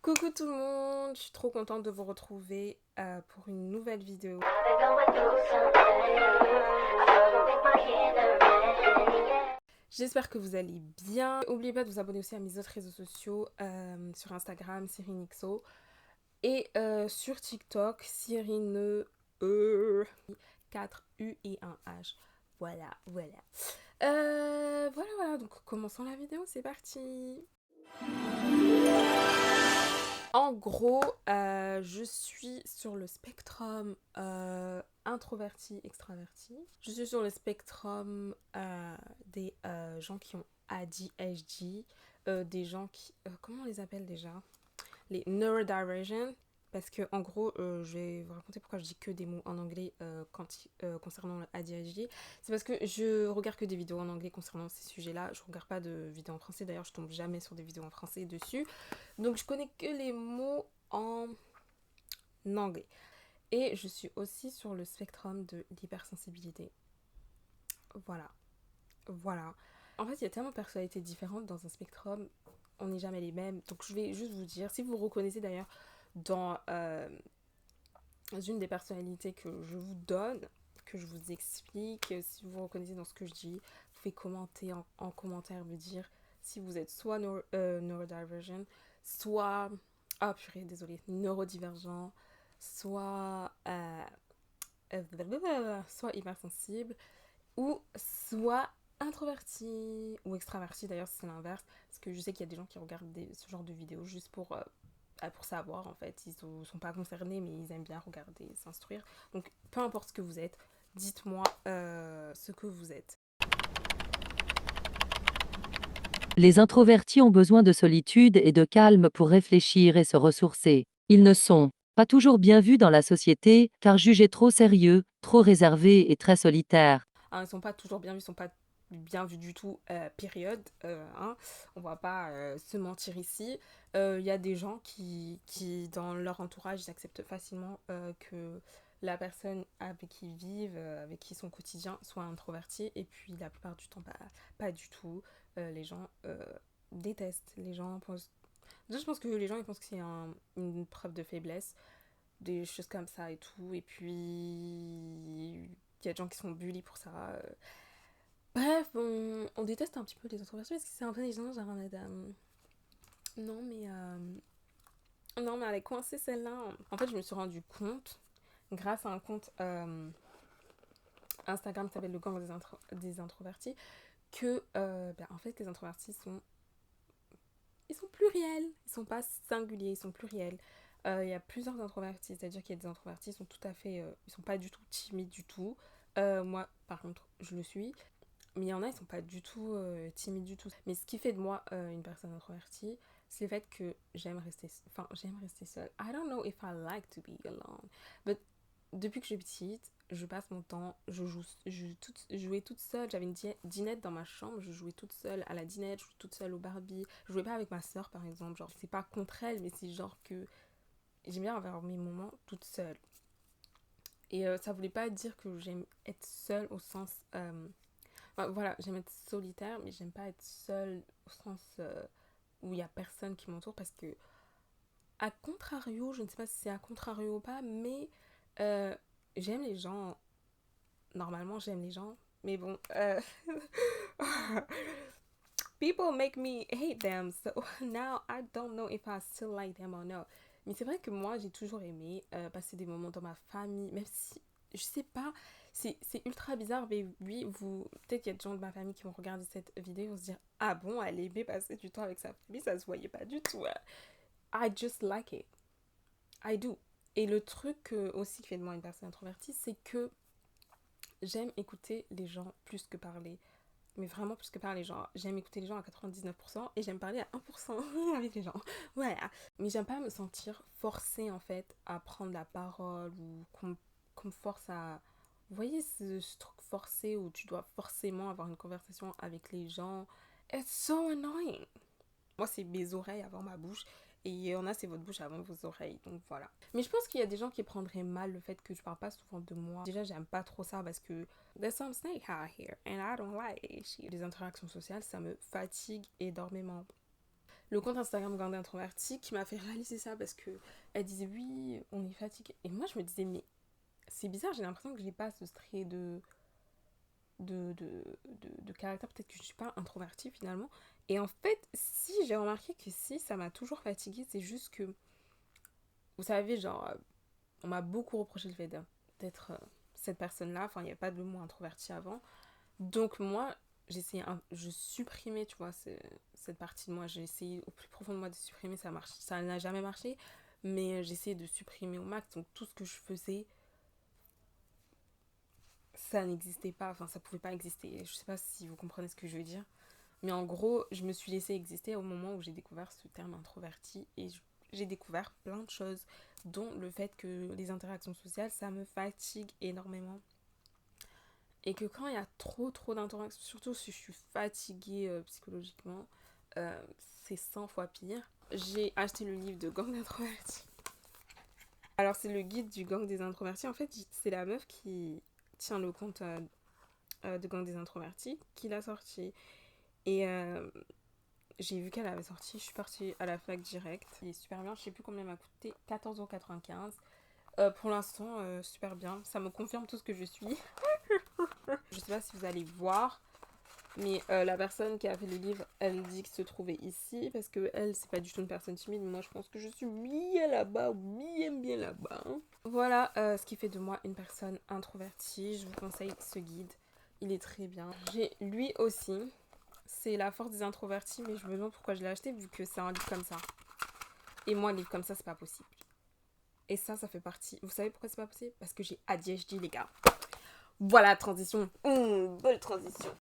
Coucou tout le monde, je suis trop contente de vous retrouver pour une nouvelle vidéo. J'espère que vous allez bien. N'oubliez pas de vous abonner aussi à mes autres réseaux sociaux, sur Instagram, Cyrinixo, et sur TikTok, Cyrine 4 U et 1 H. Voilà. Voilà, donc commençons la vidéo, c'est parti. En gros, je suis sur le spectrum introverti, extraverti. Je suis sur le spectrum des gens qui ont ADHD, des gens qui... comment on les appelle déjà? Les neurodivergent. Parce que en gros, je vais vous raconter pourquoi je dis que des mots en anglais concernant le ADHD. C'est parce que je regarde que des vidéos en anglais concernant ces sujets-là. Je regarde pas de vidéos en français. D'ailleurs, je tombe jamais sur des vidéos en français dessus. Donc, je connais que les mots en anglais. Et je suis aussi sur le spectrum de l'hypersensibilité. Voilà. En fait, il y a tellement de personnalités différentes dans un spectrum. On n'est jamais les mêmes. Donc, je vais juste vous dire, si vous vous reconnaissez d'ailleurs dans une des personnalités que je vous donne, que je vous explique, si vous vous reconnaissez dans ce que je dis, vous pouvez commenter en commentaire, me dire si vous êtes soit neurodivergent, soit... Ah purée, désolée, neurodivergent, soit... soit hypersensible, ou soit introverti ou extraverti, d'ailleurs c'est l'inverse, parce que je sais qu'il y a des gens qui regardent ce genre de vidéos juste pour savoir, en fait, ils sont pas concernés mais ils aiment bien regarder, s'instruire. Donc peu importe ce que vous êtes, dites-moi ce que vous êtes. Les introvertis ont besoin de solitude et de calme pour réfléchir et se ressourcer. Ils ne sont pas toujours bien vus dans la société, car jugés trop sérieux, trop réservés et très solitaires. Hein, ils sont pas toujours bien vus, ils sont pas bien vus du tout, période, hein. On va pas se mentir ici. Il y a des gens qui, dans leur entourage, ils acceptent facilement que la personne avec qui ils vivent, avec qui son quotidien, soit introverti. Et puis la plupart du temps, pas du tout. Les gens détestent. Les gens pensent... Déjà, je pense que les gens ils pensent que c'est une preuve de faiblesse, des choses comme ça et tout. Et puis, il y a des gens qui sont bullies pour ça. Bref, on déteste un petit peu les introversions parce que c'est un peu des gens genre en mode, non, mais non, mais elle est coincée celle-là. En fait, je me suis rendu compte, grâce à un compte Instagram qui s'appelle le gang des introvertis, que en fait, les introvertis ils sont pluriels. Ils sont pas singuliers, ils sont pluriels. Il y a plusieurs introvertis, c'est-à-dire qu'il y a des introvertis, ils sont tout à fait... ils sont pas du tout timides du tout. Moi, par contre, je le suis. Mais il y en a, ils sont pas du tout timides du tout. Mais ce qui fait de moi une personne introvertie, c'est le fait que j'aime rester seule. I don't know if I like to be alone. But depuis que je suis petite, je passe mon temps, je jouais toute seule. J'avais une dinette dans ma chambre, je jouais toute seule à la dinette, je jouais toute seule au Barbie. Je jouais pas avec ma soeur par exemple. Genre, c'est pas contre elle, mais c'est genre que j'aime bien avoir mes moments toute seule. Et ça voulait pas dire que j'aime être seule au sens... enfin, voilà, j'aime être solitaire, mais j'aime pas être seule au sens où il y a personne qui m'entoure parce que, à contrario, je ne sais pas si c'est à contrario ou pas, mais euh, j'aime les gens. Normalement, j'aime les gens, mais bon, people make me hate them, so now I don't know if I still like them or not. Mais c'est vrai que moi, j'ai toujours aimé passer des moments dans ma famille, même si, je sais pas, c'est ultra bizarre, mais oui, peut-être qu'il y a des gens de ma famille qui vont regarder cette vidéo et vont se dire, ah bon, elle aimait passer du temps avec sa famille, ça se voyait pas du tout. I just like it. I do. Et le truc aussi qui fait de moi une personne introvertie, c'est que j'aime écouter les gens plus que parler. Mais vraiment plus que parler, genre j'aime écouter les gens à 99% et j'aime parler à 1% avec les gens. Voilà. Mais j'aime pas me sentir forcée en fait à prendre la parole ou qu'on me force à... Vous voyez ce truc forcé où tu dois forcément avoir une conversation avec les gens. It's so annoying. Moi, c'est mes oreilles avant ma bouche. Et il y en a, c'est votre bouche avant vos oreilles. Donc voilà. Mais je pense qu'il y a des gens qui prendraient mal le fait que je parle pas souvent de moi. Déjà, j'aime pas trop ça parce que there's some snake out here and I don't like it. Les interactions sociales, ça me fatigue énormément. le compte Instagram Gang d'Introverti qui m'a fait réaliser ça parce que elle disait oui, on est fatigué. Et moi je me disais mais c'est bizarre, j'ai l'impression que j'ai pas ce trait de caractère, peut-être que je suis pas introvertie finalement. Et en fait, si j'ai remarqué que si ça m'a toujours fatiguée, c'est juste que, vous savez, genre, on m'a beaucoup reproché le fait d'être cette personne-là. Enfin, il n'y avait pas de mot introverti avant. Donc moi, je supprimais, tu vois, cette partie de moi. J'ai essayé au plus profond de moi de supprimer, ça n'a jamais marché. Mais j'ai essayé de supprimer au max. Donc tout ce que je faisais, ça n'existait pas. Enfin, ça pouvait pas exister. Je sais pas si vous comprenez ce que je veux dire. Mais en gros, je me suis laissée exister au moment où j'ai découvert ce terme introverti et j'ai découvert plein de choses, dont le fait que les interactions sociales, ça me fatigue énormément. Et que quand il y a trop d'interactions, surtout si je suis fatiguée psychologiquement, euh, c'est 100 fois pire. J'ai acheté le livre de Gang d'introvertis. Alors c'est le guide du gang des introvertis. En fait, c'est la meuf qui tient le compte de Gang des introvertis qui l'a sorti. Et j'ai vu qu'elle avait sorti, je suis partie à la fac direct. Il est super bien, je sais plus combien il m'a coûté, 14,95 €. Pour l'instant, super bien. Ça me confirme tout ce que je suis. Je sais pas si vous allez voir, mais la personne qui a fait le livre, elle dit qu'il se trouvait ici parce que elle, c'est pas du tout une personne timide. Moi, je pense que je suis bien là-bas, bien là-bas. Voilà ce qui fait de moi une personne introvertie. Je vous conseille ce guide, il est très bien. J'ai lui aussi. C'est La force des introvertis, mais je me demande pourquoi je l'ai acheté vu que c'est un livre comme ça. Et moi, un livre comme ça, c'est pas possible. Et ça fait partie. Vous savez pourquoi c'est pas possible? Parce que j'ai ADHD, les gars. Voilà, transition. Belle transition.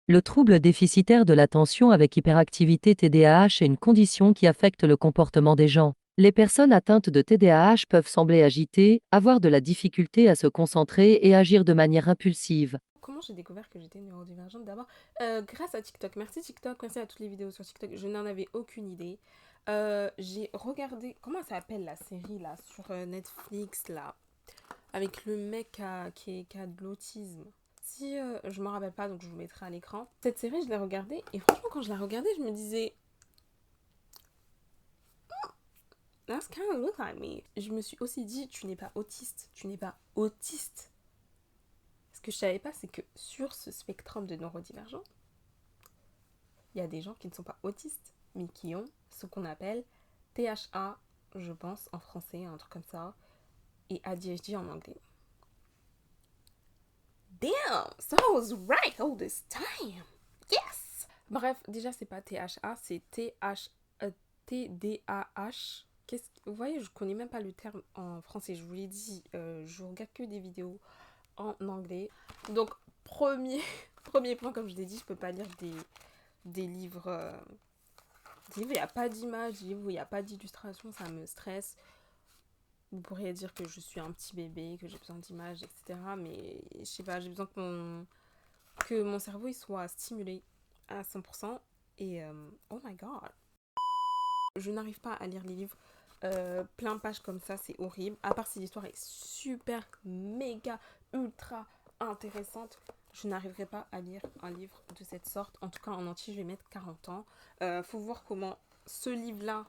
Le trouble déficitaire de l'attention avec hyperactivité TDAH est une condition qui affecte le comportement des gens. Les personnes atteintes de TDAH peuvent sembler agitées, avoir de la difficulté à se concentrer et agir de manière impulsive. Comment j'ai découvert que j'étais neurodivergente? D'abord, grâce à TikTok. Merci TikTok, merci à toutes les vidéos sur TikTok. Je n'en avais aucune idée. J'ai regardé, comment ça s'appelle la série là, sur Netflix là, avec le mec qui a de l'autisme. Si je me rappelle pas, donc je vous mettrai à l'écran. Cette série, je l'ai regardée et franchement, quand je la regardais, je me disais, that's kind of look like me. Je me suis aussi dit, tu n'es pas autiste, tu n'es pas autiste. Ce que je savais pas, c'est que sur ce spectrum de neurodivergents, il y a des gens qui ne sont pas autistes, mais qui ont ce qu'on appelle THA, je pense, en français, un truc comme ça, et ADHD en anglais. Damn, so I was right all this time. Yes. Bref, déjà c'est pas THA, c'est TDAH. Vous voyez, je connais même pas le terme en français. Je vous l'ai dit, je regarde que des vidéos en anglais. Donc premier point, comme je l'ai dit, je peux pas lire des livres. Des livres, il n'y a pas d'image, des livres où il n'y a pas d'illustration, ça me stresse. Vous pourriez dire que je suis un petit bébé, que j'ai besoin d'images, etc. Mais je sais pas, j'ai besoin que mon cerveau il soit stimulé à 100%. Et oh my god, je n'arrive pas à lire les livres plein de pages comme ça, c'est horrible. À part si l'histoire est super, méga, ultra intéressante, je n'arriverai pas à lire un livre de cette sorte. En tout cas, en entier, je vais mettre 40 ans. Faut voir comment ce livre-là,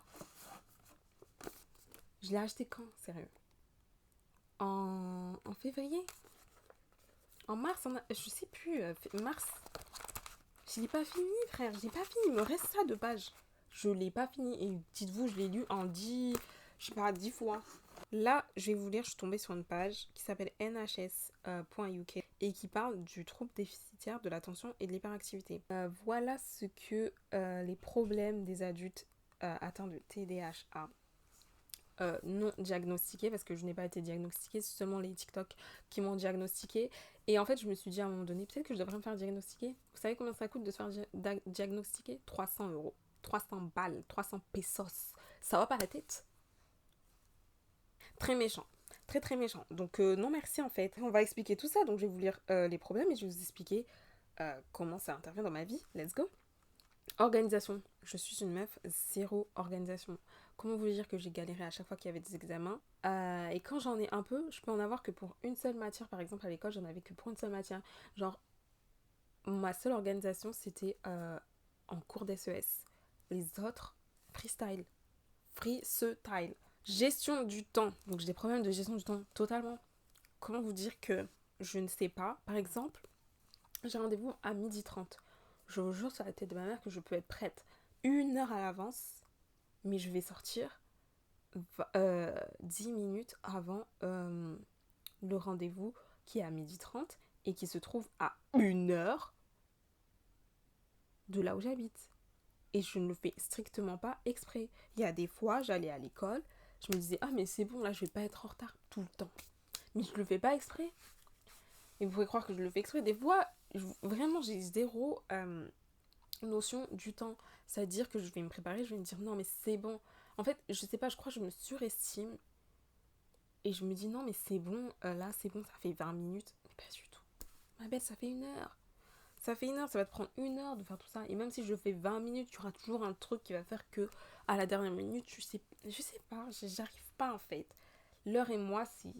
je l'ai acheté quand, sérieux? En février? En mars? Je sais plus, mars? Je l'ai pas fini, frère, je l'ai pas fini. Il me reste ça de pages. Je l'ai pas fini. Et dites-vous, je l'ai lu en 10, je sais pas, 10 fois. Là, je vais vous lire, je suis tombée sur une page qui s'appelle nhs.uk et qui parle du trouble déficitaire de l'attention et de l'hyperactivité. Voilà ce que les problèmes des adultes atteints de TDAH non diagnostiqués, parce que je n'ai pas été diagnostiquée, c'est seulement les TikTok qui m'ont diagnostiquée. Et en fait, je me suis dit à un moment donné, peut-être que je devrais me faire diagnostiquer. Vous savez combien ça coûte de se faire diagnostiquer? 300 €. 300 balles, 300 pesos. Ça va pas la tête? Très méchant. Très méchant. Donc non merci en fait. On va expliquer tout ça. Donc je vais vous lire les problèmes et je vais vous expliquer comment ça intervient dans ma vie. Let's go. Organisation. Je suis une meuf, zéro organisation. Comment vous dire que j'ai galéré à chaque fois qu'il y avait des examens et quand j'en ai un peu, je peux en avoir que pour une seule matière. Par exemple, à l'école, j'en avais que pour une seule matière. Genre, ma seule organisation, c'était en cours d'SES. Les autres, freestyle. Freestyle. Gestion du temps. Donc j'ai des problèmes de gestion du temps totalement. Comment vous dire que je ne sais pas. Par exemple, j'ai rendez-vous à 12h30. Je vous jure sur la tête de ma mère que je peux être prête 1 heure à l'avance, mais je vais sortir 10 minutes avant le rendez-vous qui est à 12h30 et qui se trouve à 1 heure de là où j'habite. Et je ne le fais strictement pas exprès. Il y a des fois, j'allais à l'école, je me disais, ah mais c'est bon, là je vais pas être en retard tout le temps. Mais je le fais pas exprès. Et vous pouvez croire que je le fais exprès. Des fois, vraiment, j'ai zéro notion du temps. C'est-à-dire que je vais me préparer, je vais me dire, non mais c'est bon. En fait, je sais pas, je crois que je me surestime. Et je me dis, non mais c'est bon, là c'est bon, ça fait 20 minutes. Mais pas du tout. Ma belle, ça fait 1 heure. Ça fait 1 heure, ça va te prendre 1 heure de faire tout ça. Et même si je fais 20 minutes, tu auras toujours un truc qui va faire que à la dernière minute, je sais pas, j'arrive pas en fait. L'heure et moi, c'est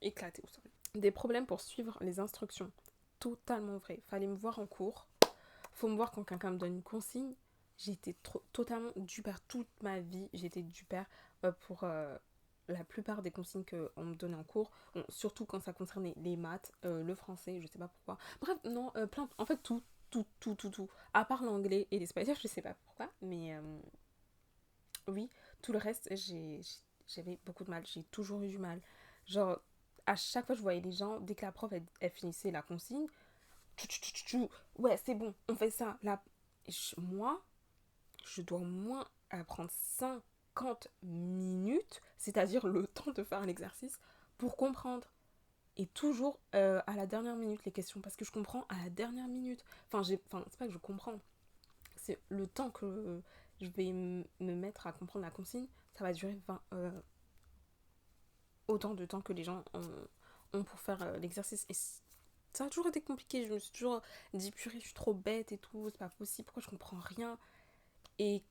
éclaté au sol. Des problèmes pour suivre les instructions. Totalement vrai. Fallait me voir en cours. Faut me voir quand quelqu'un me donne une consigne. J'étais totalement du père toute ma vie. J'étais du père pour la plupart des consignes qu'on me donnait en cours. Bon, surtout quand ça concernait les maths, le français, je sais pas pourquoi. Bref, non, plein. En fait, tout. Tout. À part l'anglais et l'espagnol, je sais pas pourquoi. Mais oui, tout le reste, j'avais beaucoup de mal. J'ai toujours eu du mal. Genre, à chaque fois, je voyais les gens, dès que la prof, elle finissait la consigne, ouais, c'est bon, on fait ça. Là, moi, je dois au moins apprendre 50 minutes, c'est-à-dire le temps de faire un exercice, pour comprendre. Et toujours à la dernière minute les questions, parce que je comprends à la dernière minute. Enfin, c'est pas que je comprends, c'est le temps que je vais me mettre à comprendre la consigne, ça va durer autant de temps que les gens ont pour faire l'exercice. Et ça a toujours été compliqué. Je me suis toujours dit, purée, je suis trop bête et tout, c'est pas possible, pourquoi je comprends rien. Et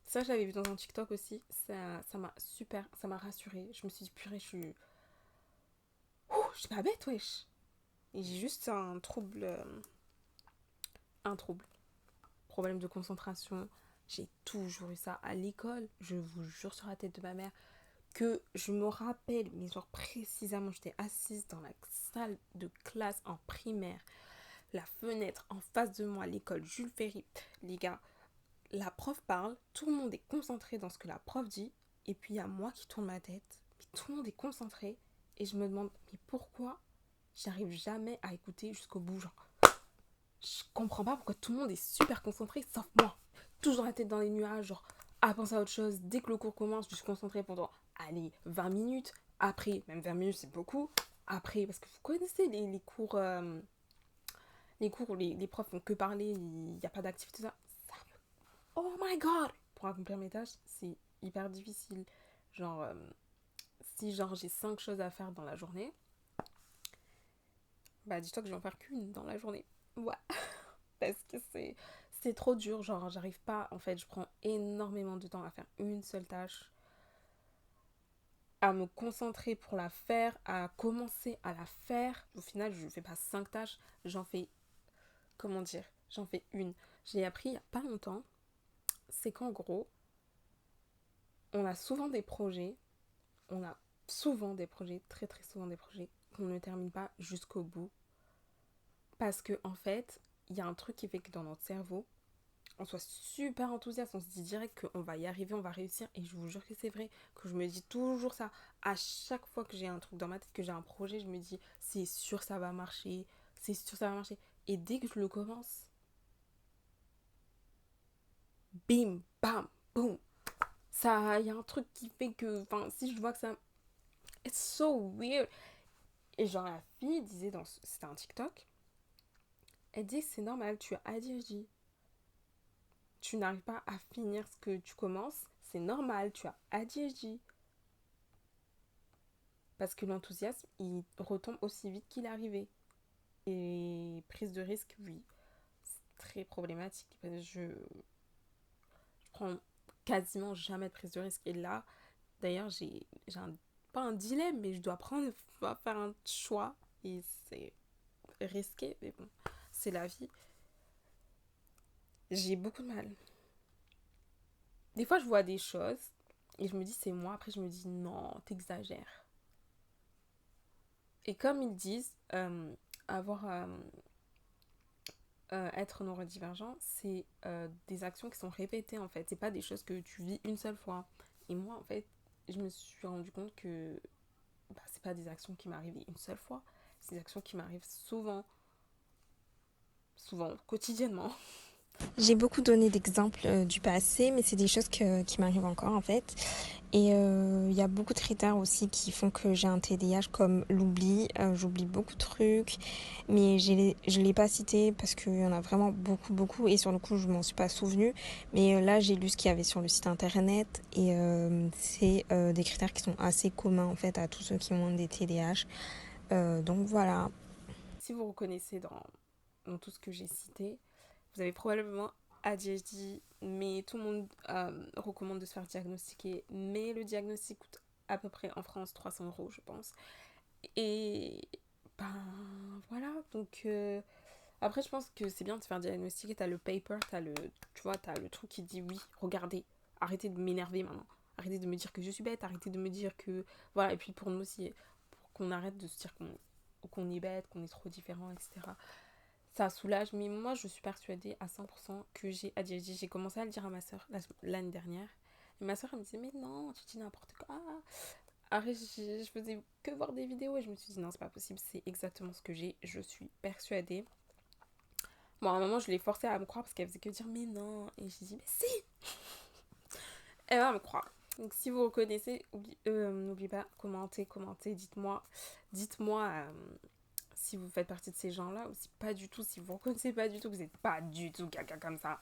ça, je l'avais vu dans un TikTok aussi. Ça m'a ça m'a rassurée. Je me suis dit, purée, je suis pas bête, wesh. Et j'ai juste un trouble. Problème de concentration. J'ai toujours eu ça à l'école. Je vous jure sur la tête de ma mère que je me rappelle, mais genre précisément, j'étais assise dans la salle de classe en primaire. La fenêtre en face de moi, l'école Jules Ferry. Les gars, la prof parle, tout le monde est concentré dans ce que la prof dit, et puis il y a moi qui tourne ma tête, mais tout le monde est concentré, et je me demande, mais pourquoi j'arrive jamais à écouter jusqu'au bout, genre, je comprends pas pourquoi tout le monde est super concentré, sauf moi, toujours la tête dans les nuages, genre, à penser à autre chose, dès que le cours commence, je suis concentrée pendant, allez, 20 minutes, après, même 20 minutes c'est beaucoup, après, parce que vous connaissez les cours où les profs font que parler, il n'y a pas d'activité, ça. Oh my god! Pour accomplir mes tâches, c'est hyper difficile. Genre, si genre j'ai 5 choses à faire dans la journée, bah dis-toi que je vais en faire qu'une dans la journée. Ouais. Parce que c'est trop dur. Genre, j'arrive pas. En fait, je prends énormément de temps à faire une seule tâche, à me concentrer pour la faire, à commencer à la faire. Au final, je fais pas 5 tâches, j'en fais, comment dire, j'en fais une. J'ai appris il y a pas longtemps, c'est qu'en gros, on a souvent des projets, on a souvent des projets, très très souvent des projets qu'on ne termine pas jusqu'au bout. Parce que en fait, il y a un truc qui fait que dans notre cerveau, on soit super enthousiaste, on se dit direct qu'on va y arriver, on va réussir. Et je vous jure que c'est vrai, que je me dis toujours ça. À chaque fois que j'ai un truc dans ma tête, que j'ai un projet, je me dis c'est sûr ça va marcher, c'est sûr ça va marcher. Et dès que je le commence, bim, bam, boum. Ça, il y a un truc qui fait que, enfin, si je vois que ça... It's so weird. Et genre la fille disait, c'était un TikTok, elle dit que c'est normal, tu as ADHD. Tu n'arrives pas à finir ce que tu commences, c'est normal, tu as ADHD. Parce que l'enthousiasme, il retombe aussi vite qu'il est arrivé. Et prise de risque, oui, c'est très problématique. Je prends quasiment jamais de prise de risque. Et là, d'ailleurs, pas un dilemme, mais je dois faire un choix. Et c'est risqué, mais bon, c'est la vie. J'ai beaucoup de mal. Des fois, je vois des choses et je me dis c'est moi. Après, je me dis non, t'exagères. Et comme ils disent, avoir être neurodivergent, c'est des actions qui sont répétées en fait. C'est pas des choses que tu vis une seule fois. Et moi, en fait, je me suis rendu compte que c'est pas des actions qui m'arrivent une seule fois. C'est des actions qui m'arrivent souvent, souvent, quotidiennement. J'ai beaucoup donné d'exemples du passé, mais c'est des choses qui m'arrivent encore en fait. Et il y a beaucoup de critères aussi qui font que j'ai un TDAH comme l'oubli. J'oublie beaucoup de trucs, mais je l'ai pas cité parce qu'il y en a vraiment beaucoup, beaucoup. Et sur le coup, je m'en suis pas souvenue. Mais là, j'ai lu ce qu'il y avait sur le site internet et c'est des critères qui sont assez communs en fait à tous ceux qui ont des TDAH. Donc voilà. Si vous reconnaissez dans tout ce que j'ai cité, vous avez probablement ADHD, mais tout le monde recommande de se faire diagnostiquer. Mais le diagnostic coûte à peu près en France 300 €, je pense. Et ben voilà, donc après je pense que c'est bien de se faire diagnostiquer, t'as le paper, tu vois, t'as le truc qui dit oui, regardez, arrêtez de m'énerver maintenant, arrêtez de me dire que je suis bête, arrêtez de me dire que, voilà, et puis pour nous aussi, pour qu'on arrête de se dire qu'on est bête, qu'on est trop différent, etc. Ça soulage, mais moi je suis persuadée à 100% que j'ai ADHD. J'ai commencé à le dire à ma soeur l'année dernière, et ma soeur elle me disait mais non, tu dis n'importe quoi. Après, je faisais que voir des vidéos et je me suis dit non, c'est pas possible, c'est exactement ce que j'ai, je suis persuadée. Bon, à un moment, je l'ai forcée à me croire parce qu'elle faisait que dire mais non. Et j'ai dit mais si, elle va me croire. Donc, si vous reconnaissez, n'oubliez pas, commentez, dites-moi si vous faites partie de ces gens-là ou si pas du tout, si vous reconnaissez pas du tout, que vous n'êtes pas du tout quelqu'un comme ça.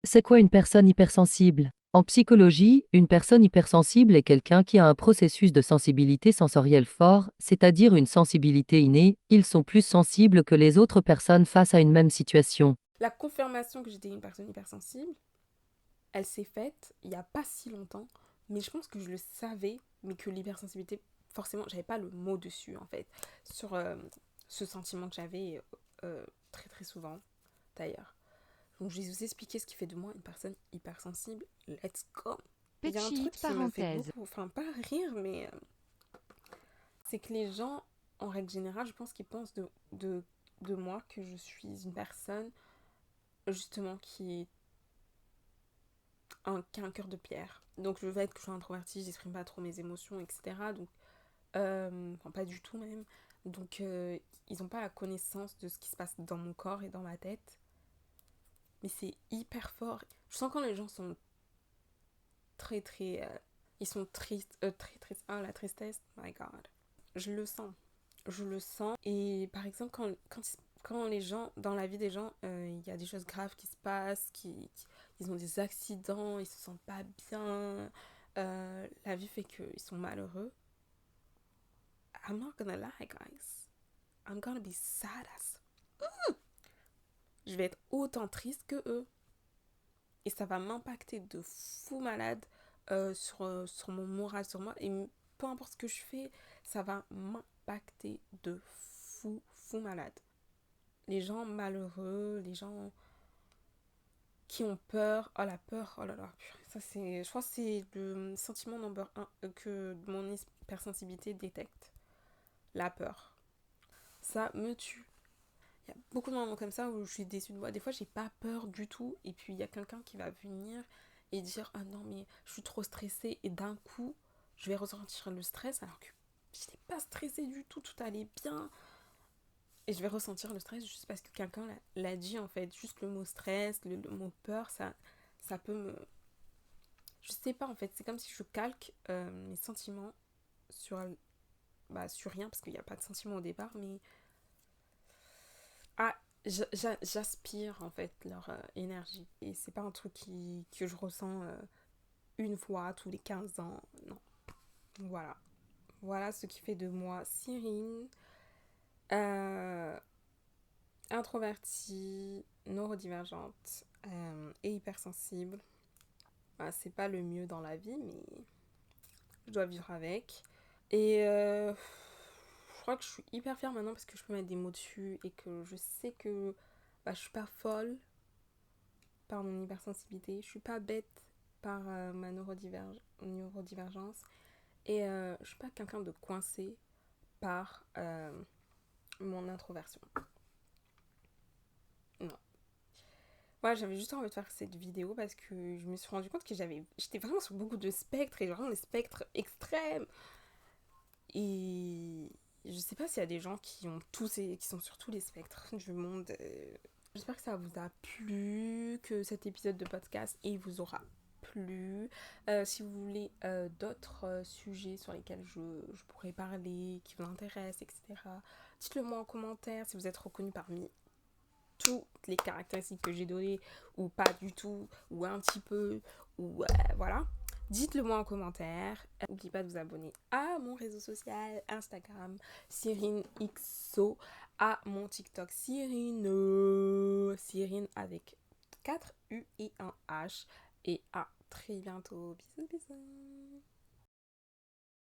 C'est quoi une personne hypersensible? En psychologie, une personne hypersensible est quelqu'un qui a un processus de sensibilité sensorielle fort, c'est-à-dire une sensibilité innée. Ils sont plus sensibles que les autres personnes face à une même situation. La confirmation que j'étais une personne hypersensible, elle s'est faite il y a pas si longtemps, mais je pense que je le savais, mais que l'hypersensibilité, forcément, j'avais pas le mot dessus en fait, sur ce sentiment que j'avais très très souvent d'ailleurs. Donc je vais vous expliquer ce qui fait de moi une personne hypersensible. Let's go. Il y a un truc Petite qui me fait parenthèse. beaucoup, enfin pas rire, mais c'est que les gens, en règle générale, je pense qu'ils pensent de moi que je suis une personne justement qui a un cœur de pierre. Donc je vais être que je suis introvertie, j'exprime pas trop mes émotions, etc. Donc, enfin pas du tout même. Donc ils n'ont pas la connaissance de ce qui se passe dans mon corps et dans ma tête. Mais c'est hyper fort. Je sens quand les gens sont très très... ils sont tristes, très tristes. Ah, la tristesse, my god. Je le sens. Je le sens. Et par exemple, quand les gens, dans la vie des gens, il y a des choses graves qui se passent, ils ont des accidents, ils se sentent pas bien, la vie fait qu'ils sont malheureux. I'm not gonna lie, guys. I'm gonna be sad as... Je vais être autant triste que eux. Et ça va m'impacter de fou malade sur mon moral, sur moi. Et peu importe ce que je fais, ça va m'impacter de fou malade. Les gens malheureux, les gens qui ont peur. Oh la peur, oh là là. Ça c'est, je crois que c'est le sentiment number 1 que mon hypersensibilité détecte. La peur. Ça me tue. Il y a beaucoup de moments comme ça où je suis déçue de moi. Des fois, j'ai pas peur du tout. Et puis, il y a quelqu'un qui va venir et dire ah non, mais je suis trop stressée. Et d'un coup, je vais ressentir le stress alors que je n'étais pas stressée du tout. Tout allait bien. Et je vais ressentir le stress juste parce que quelqu'un l'a dit en fait. Juste le mot stress, le mot peur, ça peut me. Je sais pas en fait. C'est comme si je calque mes sentiments sur, sur rien parce qu'il n'y a pas de sentiments au départ. Mais ah, j'aspire en fait leur énergie. Et c'est pas un truc que je ressens une fois tous les 15 ans. Non. Voilà. Voilà ce qui fait de moi Cyrine. Euh, Introvertie, neurodivergente et hypersensible. Bah, c'est pas le mieux dans la vie, mais je dois vivre avec. Et crois que je suis hyper fière maintenant parce que je peux mettre des mots dessus et que je sais que je suis pas folle par mon hypersensibilité, je suis pas bête par ma neurodivergence et je suis pas quelqu'un de coincé par mon introversion. Non. Ouais, j'avais juste envie de faire cette vidéo parce que je me suis rendu compte que j'étais vraiment sur beaucoup de spectres et vraiment des spectres extrêmes. Et je sais pas s'il y a des gens qui sont sur tous les spectres du monde. J'espère que ça vous a plu, que cet épisode de podcast vous aura plu. Si vous voulez d'autres sujets sur lesquels je pourrais parler, qui vous intéressent, etc., dites-le moi en commentaire si vous êtes reconnu parmi toutes les caractéristiques que j'ai données, ou pas du tout, ou un petit peu, ou voilà. Dites-le moi en commentaire. N'oubliez pas de vous abonner à mon réseau social Instagram, CyrineXO, à mon TikTok Cyrine avec 4 U et un H. Et à très bientôt. Bisous, bisous.